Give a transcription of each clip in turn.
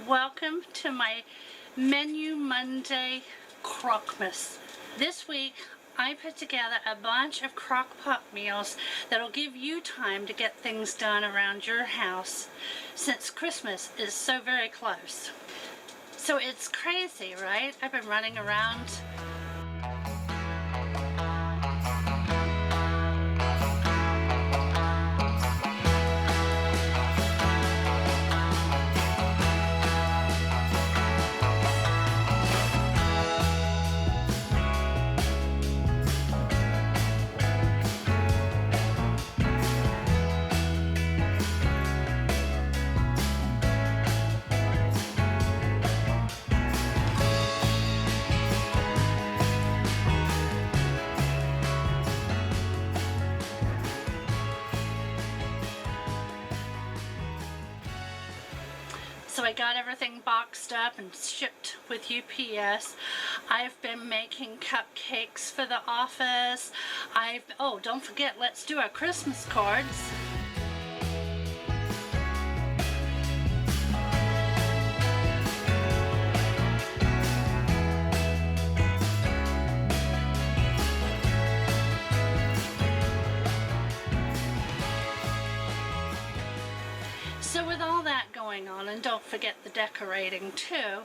Welcome to my Menu Monday Crock Mas. This week I put together a bunch of crock-pot meals that'll give you time to get things done around your house since Christmas is so very close. So it's crazy, right? I've been running around So I got everything boxed up and shipped with UPS. I've been making cupcakes for the office. Oh, don't forget, let's do our Christmas cards. So with all that going on, and don't forget the decorating too,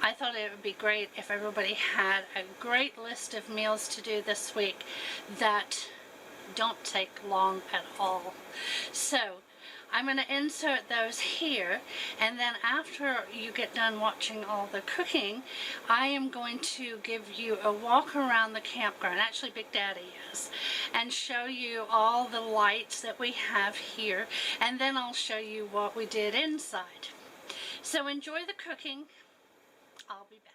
I thought it would be great if everybody had a great list of meals to do this week that don't take long at all. So I'm going to insert those here, and then after you get done watching all the cooking, I am going to give you a walk around the campground, actually Big Daddy is, and show you all the lights that we have here, and then I'll show you what we did inside. So enjoy the cooking. I'll be back.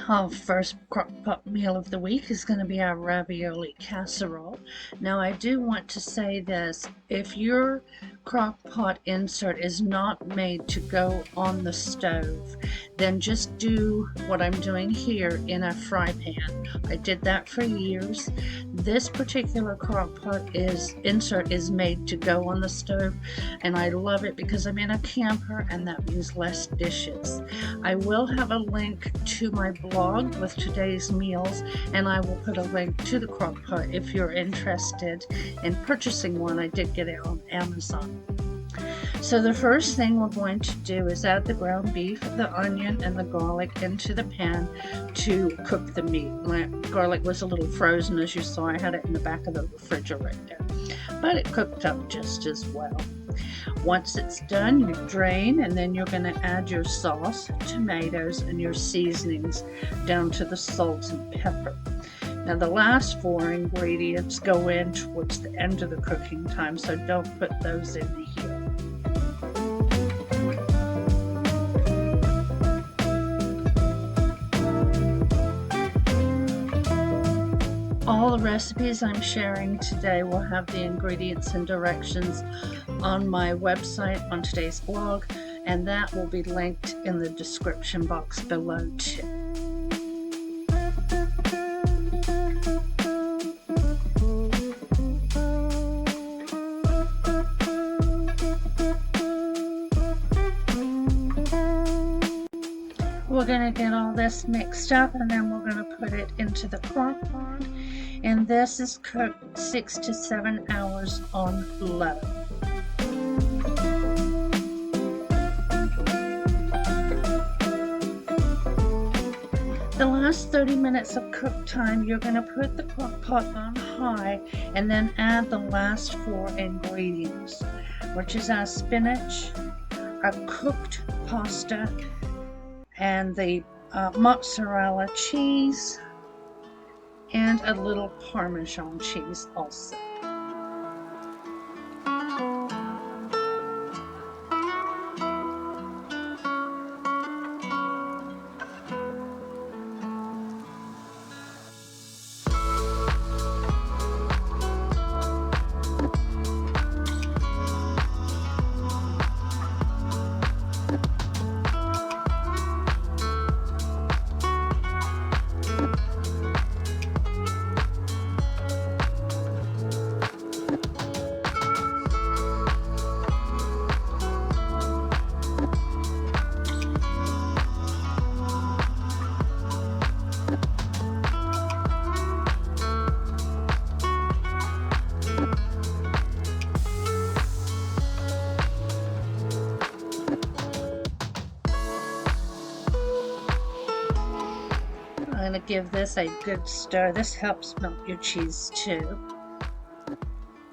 Our first crock-pot meal of the week is going to be our ravioli casserole. Now I do want to say this, if your crock-pot insert is not made to go on the stove, then just do what I'm doing here in a fry pan. I did that for years. This particular crock-pot insert is made to go on the stove, and I love it because I'm in a camper and that means less dishes. I will have a link to my blog with today's meals, and I will put a link to the crock-pot if you're interested in purchasing one. I did get it on Amazon. So the first thing we're going to do is add the ground beef, the onion, and the garlic into the pan to cook the meat. My garlic was a little frozen, as you saw. I had it in the back of the refrigerator, but it cooked up just as well. Once it's done, you drain, and then you're going to add your sauce, tomatoes, and your seasonings down to the salt and pepper. Now the last 4 ingredients go in towards the end of the cooking time, so don't put those in here. All the recipes I'm sharing today will have the ingredients and directions on my website on today's blog, and that will be linked in the description box below too. We're going to get all this mixed up, and then we're going to put it into the crock pot, and this is cooked 6 to 7 hours on low. The last 30 minutes of cook time, you're going to put the crock pot on high and then add the last 4 ingredients, which is our spinach, our cooked pasta, and the mozzarella cheese, and a little Parmesan cheese also. give this a good stir. This helps melt your cheese too.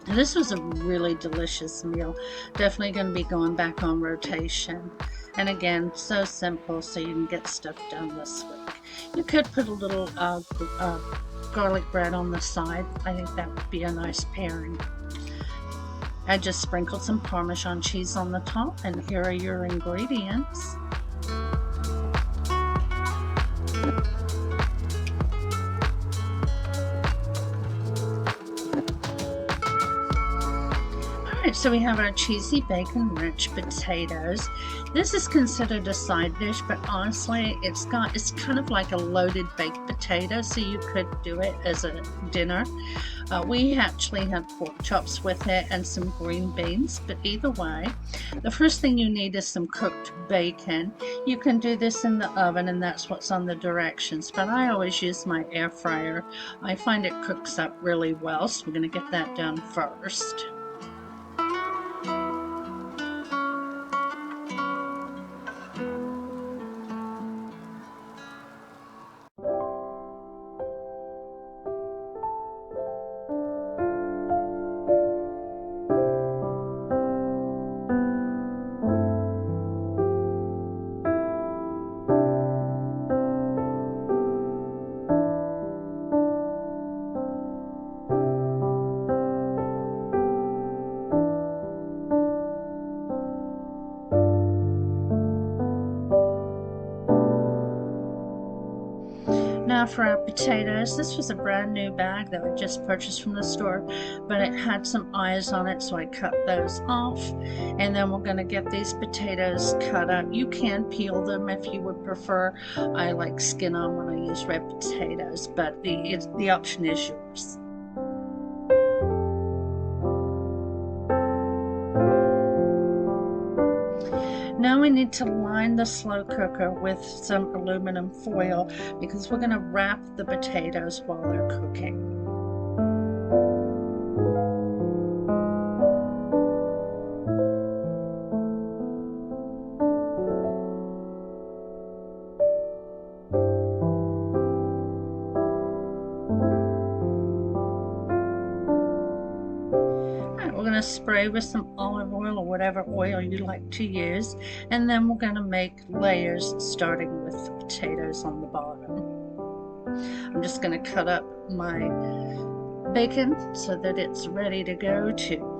And this was a really delicious meal. Definitely going to be going back on rotation. And again, so simple, so you can get stuff done this week. You could put a little garlic bread on the side. I think that would be a nice pairing. I just sprinkled some Parmesan cheese on the top, and here are your ingredients. Alright, so we have our cheesy bacon rich potatoes. This is considered a side dish, but honestly it's kind of like a loaded baked potato, so you could do it as a dinner. We actually had pork chops with it and some green beans, but either way, the first thing you need is some cooked bacon. You can do this in the oven, and that's what's on the directions, but I always use my air fryer. I find it cooks up really well, so we're going to get that done first. Now for our potatoes, this was a brand new bag that I just purchased from the store, but it had some eyes on it, so I cut those off. And then we're going to get these potatoes cut up. You can peel them if you would prefer. I like skin on when I use red potatoes, but the option is yours. Now we need to line the slow cooker with some aluminum foil because we're going to wrap the potatoes while they're cooking. We're going to spray with some olive oil or whatever oil you like to use, and then we're going to make layers starting with the potatoes on the bottom. I'm just going to cut up my bacon so that it's ready to go too.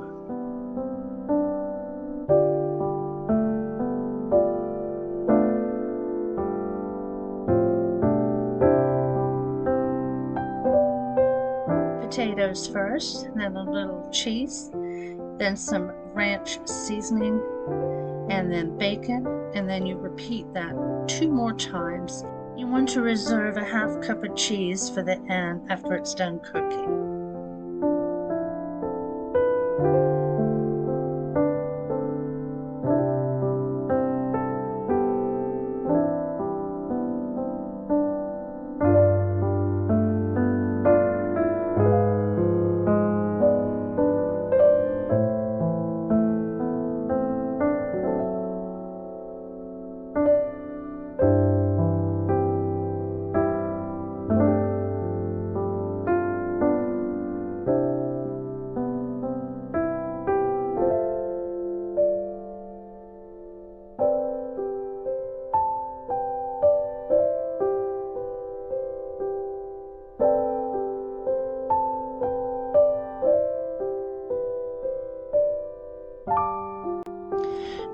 Potatoes first, then a little cheese, then some ranch seasoning, and then bacon, and then you repeat that 2 more times. You want to reserve a half cup of cheese for the end after it's done cooking.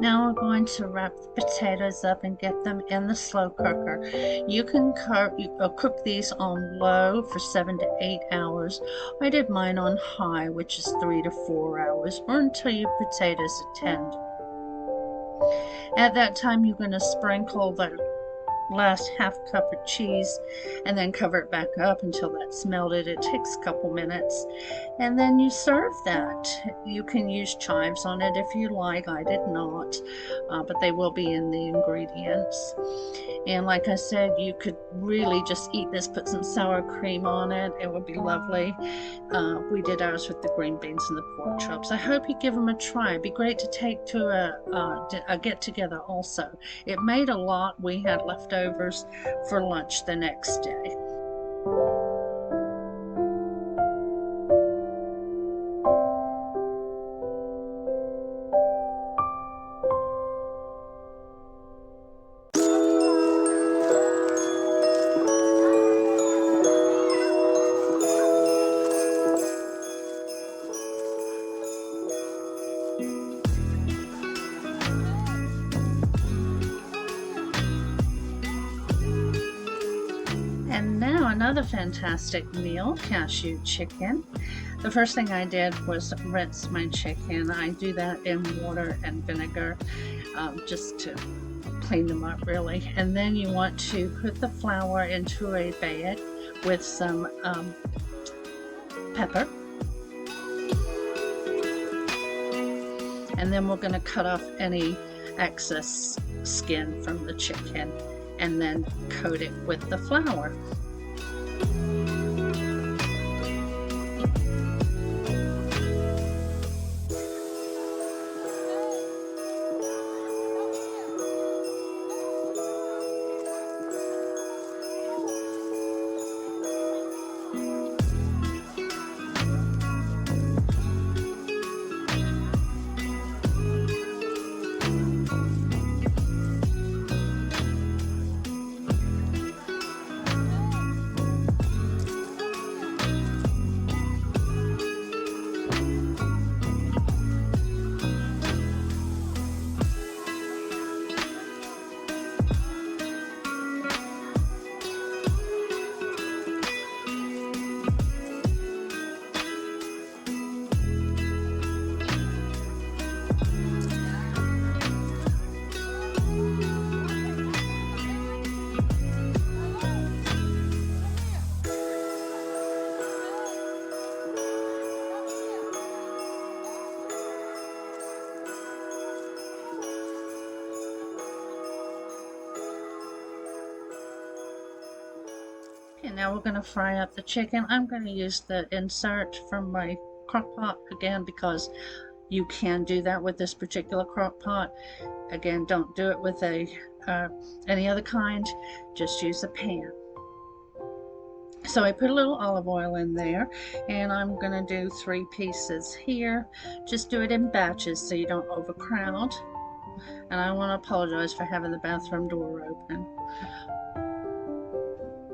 Now we're going to wrap the potatoes up and get them in the slow cooker. You can cook these on low for 7 to 8 hours. I did mine on high, which is 3 to 4 hours, or until your potatoes are tender. At that time, you're going to sprinkle the last half cup of cheese and then cover it back up until that's melted. It takes a couple minutes, and then you serve that. You can use chives on it if you like. I did not, but they will be in the ingredients. And like I said, you could really just eat this, put some sour cream on it. It would be lovely. We did ours with the green beans and the pork chops. I hope you give them a try. It'd be great to take to a get-together also. It made a lot. We had leftovers for lunch the next day. And now another fantastic meal, cashew chicken. The first thing I did was rinse my chicken. I do that in water and vinegar just to clean them up really. And then you want to put the flour into a bag with some pepper. And then we're going to cut off any excess skin from the chicken and then coat it with the flour. Okay, now we're going to fry up the chicken. I'm going to use the insert from my Crock-Pot again because you can do that with this particular Crock-Pot. Again, don't do it with any other kind, just use a pan. So I put a little olive oil in there, and I'm going to do 3 pieces here. Just do it in batches so you don't overcrowd. And I want to apologize for having the bathroom door open.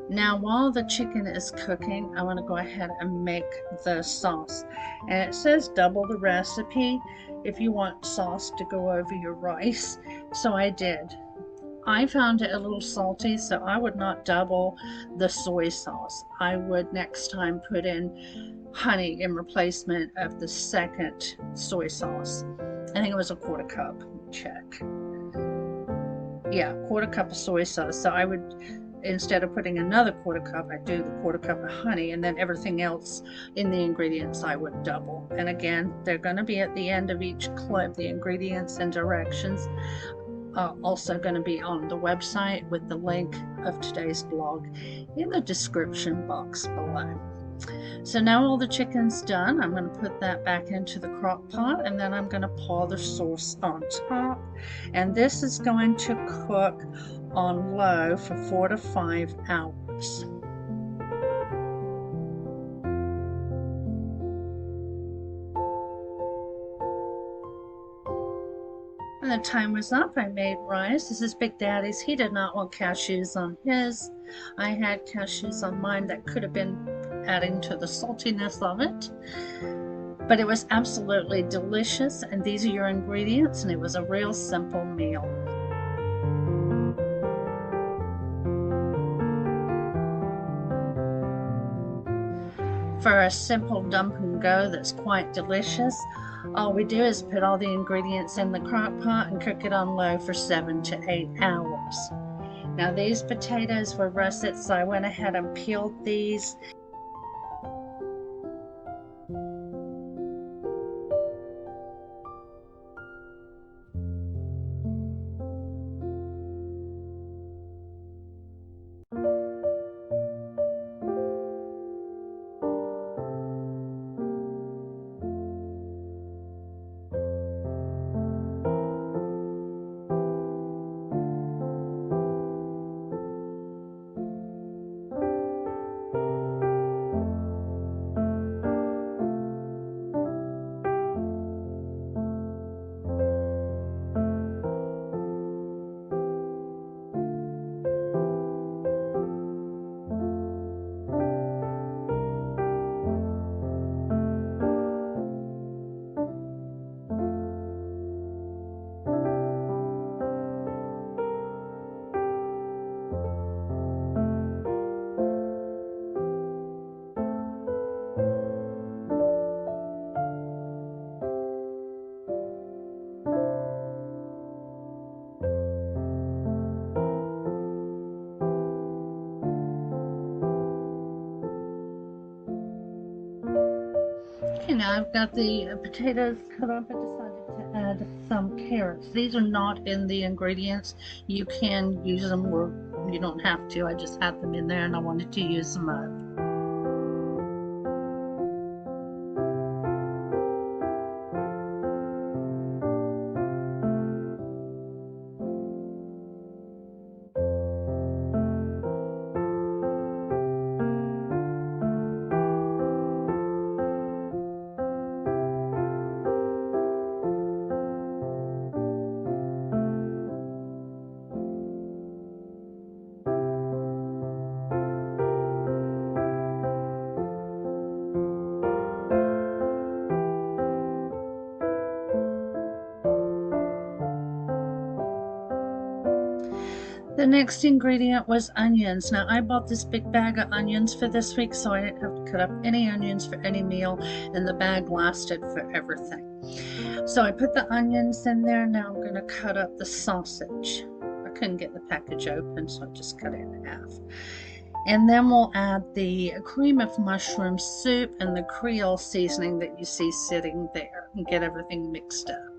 Now while the chicken is cooking, I want to go ahead and make the sauce. And it says double the recipe if you want sauce to go over your rice. So I did. I found it a little salty, so I would not double the soy sauce. I would next time put in honey in replacement of the second soy sauce. I think it was a 1/4 cup. Check. Yeah, 1/4 cup of soy sauce. So I would, instead of putting another 1/4 cup, I do the 1/4 cup of honey, and then everything else in the ingredients I would double. And again, they're going to be at the end of each clip, the ingredients and directions. Also going to be on the website with the link of today's blog in the description box below. So now all the chicken's done. I'm going to put that back into the crock pot, and then I'm going to pour the sauce on top. And this is going to cook on low for 4 to 5 hours. And the time was up. I made rice. This is Big Daddy's. He did not want cashews on his. I had cashews on mine that could have been adding to the saltiness of it. But it was absolutely delicious, and these are your ingredients, and it was a real simple meal. For a simple dump and go that's quite delicious, all we do is put all the ingredients in the crock pot and cook it on low for 7 to 8 hours. Now these potatoes were russet, so I went ahead and peeled these. now I've got the potatoes cut up. I decided to add some carrots. These are not in the ingredients. You can use them or you don't have to. I just had them in there and I wanted to use them up. The next ingredient was onions. Now I bought this big bag of onions for this week, so I didn't have to cut up any onions for any meal, and the bag lasted for everything. So I put the onions in there. Now I'm going to cut up the sausage. I couldn't get the package open, so I just cut it in half. And then we'll add the cream of mushroom soup and the Creole seasoning that you see sitting there and get everything mixed up.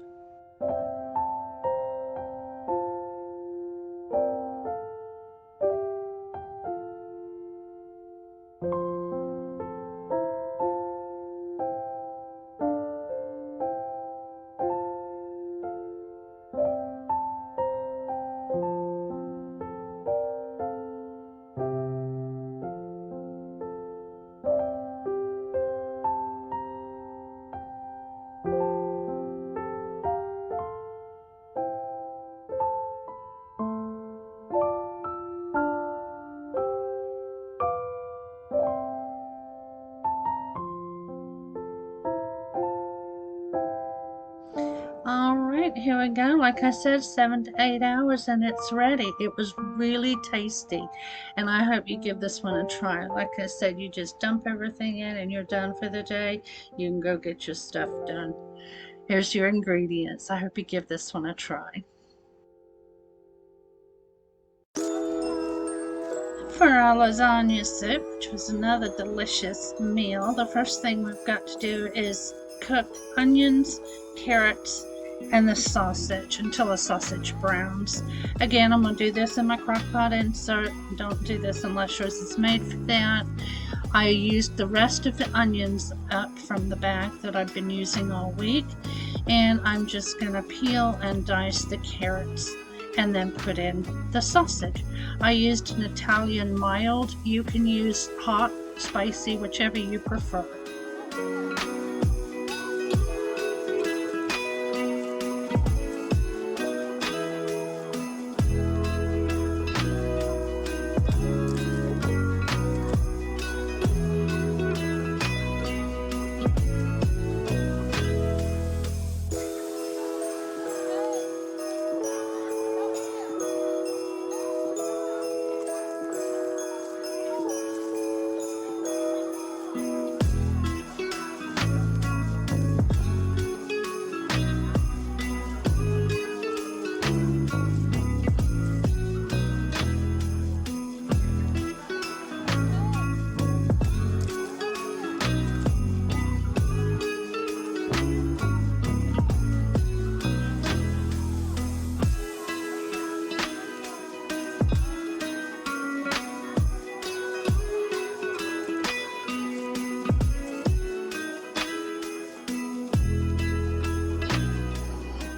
Alright, here we go. Like I said, 7 to 8 hours and it's ready. It was really tasty and I hope you give this one a try. Like I said, you just dump everything in and you're done for the day. You can go get your stuff done. Here's your ingredients. I hope you give this one a try. For our lasagna soup, which was another delicious meal, the first thing we've got to do is cook onions, carrots, and the sausage until the sausage browns. Again, I'm going to do this in my Crock-Pot insert. Don't do this unless yours is made for that. I used the rest of the onions up from the bag that I've been using all week, and I'm just going to peel and dice the carrots and then put in the sausage. I used an Italian mild. You can use hot, spicy, whichever you prefer.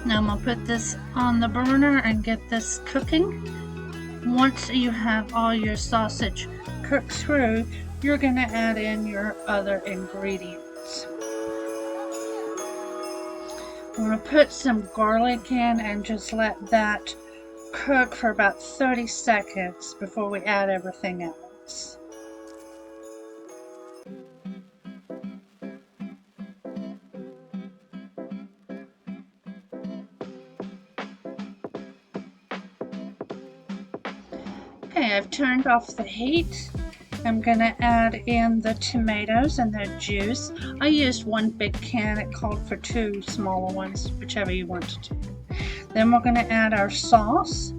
Now I'm going to put this on the burner and get this cooking. Once you have all your sausage cooked through, you're going to add in your other ingredients. I'm going to put some garlic in and just let that cook for about 30 seconds before we add everything else. Okay, I've turned off the heat. I'm going to add in the tomatoes and their juice. I used one big can. It called for 2 smaller ones, whichever you want to do. Then we're going to add our sauce.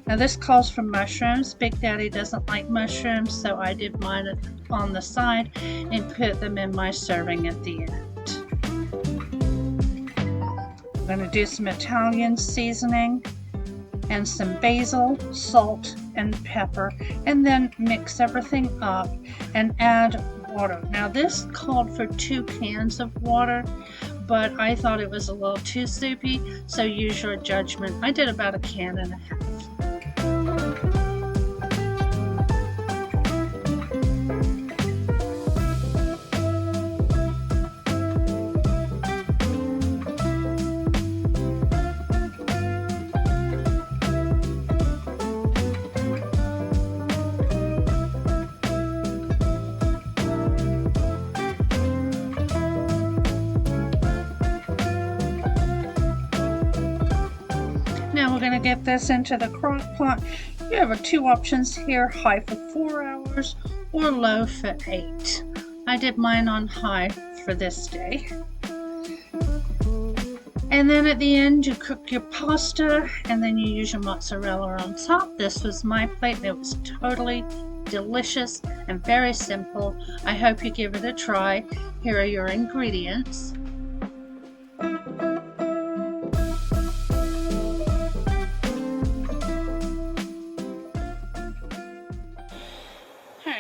Now this calls for mushrooms. Big Daddy doesn't like mushrooms, so I did mine on the side and put them in my serving at the end. I'm going to do some Italian seasoning and some basil, salt, and pepper, and then mix everything up and add water. Now this called for 2 cans of water, but I thought it was a little too soupy, so use your judgment. I did about 1.5 cans. Now we're going to get this into the crock pot. You have 2 options here, high for 4 hours or low for 8. I did mine on high for this day. And then at the end you cook your pasta and then you use your mozzarella on top. This was my plate. It was totally delicious and very simple. I hope you give it a try. Here are your ingredients.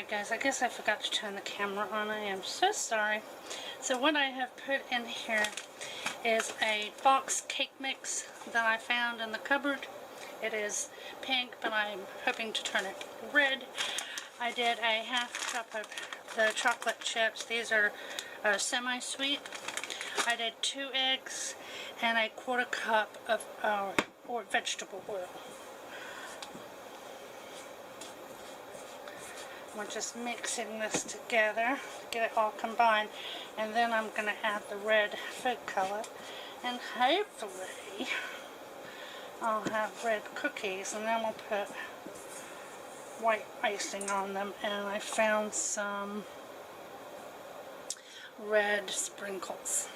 Guys, I guess I forgot to turn the camera on. I am so sorry. So what I have put in here is a box cake mix that I found in the cupboard. It is pink, but I'm hoping to turn it red. I did a 1/2 cup of the chocolate chips. These are semi-sweet. I did 2 eggs and a 1/4 cup of vegetable oil. We're just mixing this together, get it all combined, and then I'm going to add the red food color, and hopefully I'll have red cookies, and then we'll put white icing on them, and I found some red sprinkles.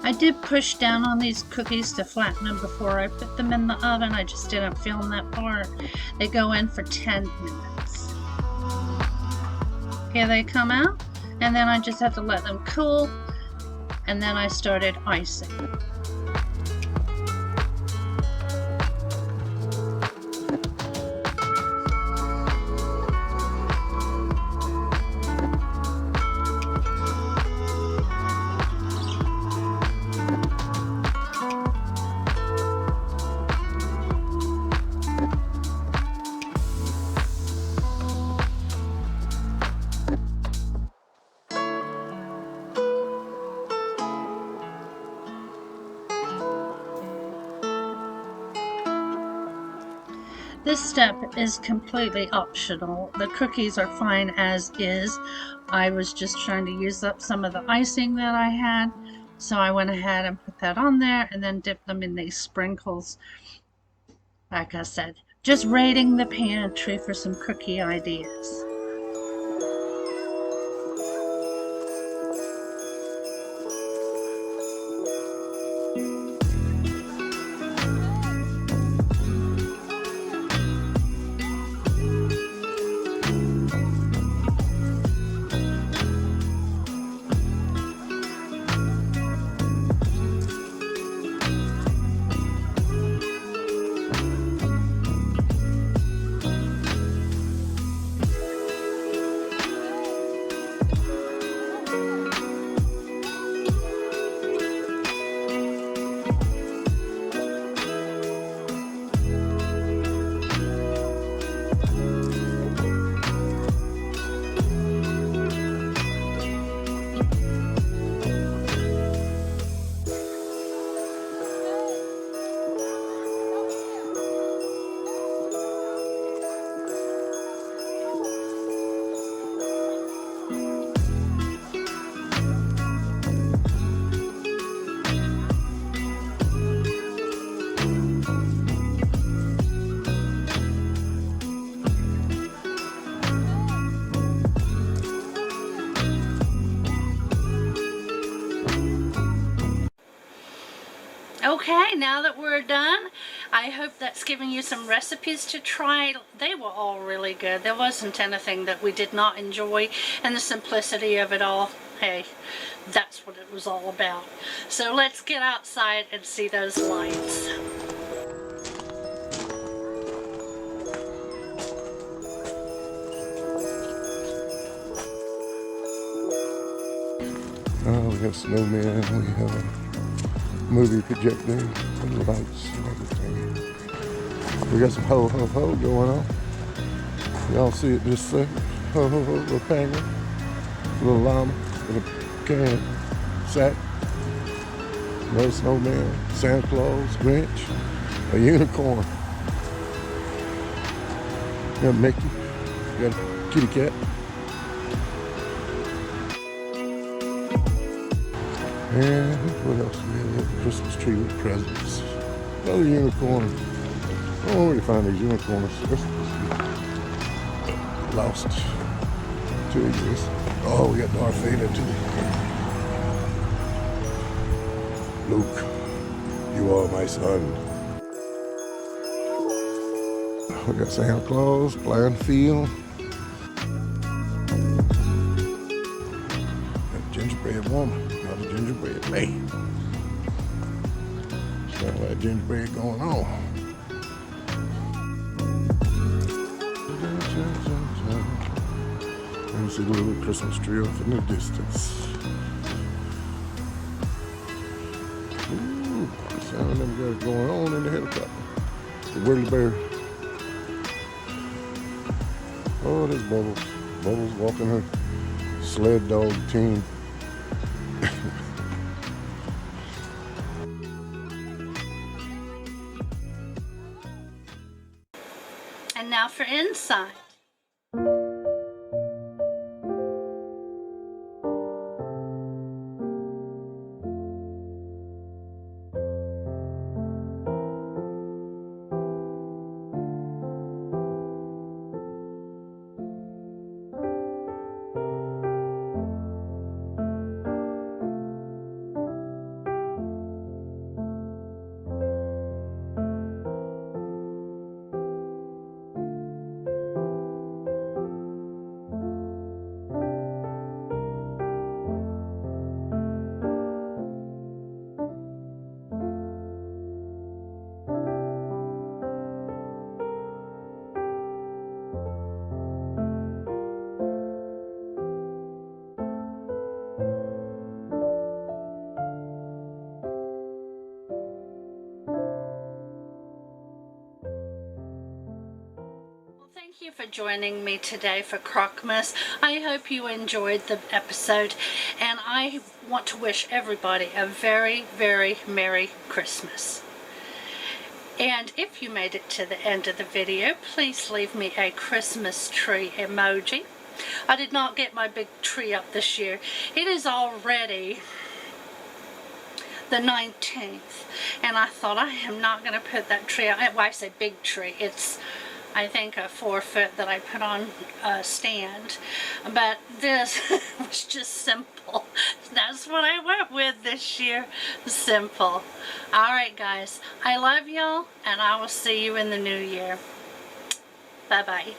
I did push down on these cookies to flatten them before I put them in the oven. I just didn't film that part. They go in for 10 minutes. Here they come out, and then I just have to let them cool, and then I started icing. This step is completely optional. The cookies are fine as is. I was just trying to use up some of the icing that I had, so I went ahead and put that on there and then dipped them in these sprinkles. Like I said, just raiding the pantry for some cookie ideas. Okay, now that we're done, I hope that's giving you some recipes to try. They were all really good. There wasn't anything that we did not enjoy, and the simplicity of it all, hey, that's what it was all about. So let's get outside and see those lights. Oh, we have snowmen, we have a movie projector and lights and everything. We got some ho ho ho going on. Y'all see it just there? Ho ho ho, little penguin, little llama with a can sack, no snowman, Santa Claus, Grinch, a unicorn. We got Mickey, we got a kitty cat. And what else? We have a Christmas tree with presents. Another unicorn. I don't know where to find these unicorns. Lost 2 years. Oh, we got Darth Vader too. Luke, you are my son. We got Santa Claus, Blandfield. Got gingerbread woman. Not a gingerbread man. Got that gingerbread going on. And you see the little Christmas tree off in the distance. Ooh, the sound of them guys going on in the helicopter. The whirly bear. Oh, there's Bubbles. Bubbles walking her sled dog team. And now for inside. Thank you for joining me today for Crock Mas. I hope you enjoyed the episode, and I want to wish everybody a very, very Merry Christmas. And if you made it to the end of the video, please leave me a Christmas tree emoji. I did not get my big tree up this year. It is already the 19th, and I thought I am not going to put that tree out. Well, I say big tree. It's, I think, a 4-foot that I put on a stand, but this was just simple. That's what I went with this year, simple. Alright guys, I love y'all, and I will see you in the new year. Bye bye.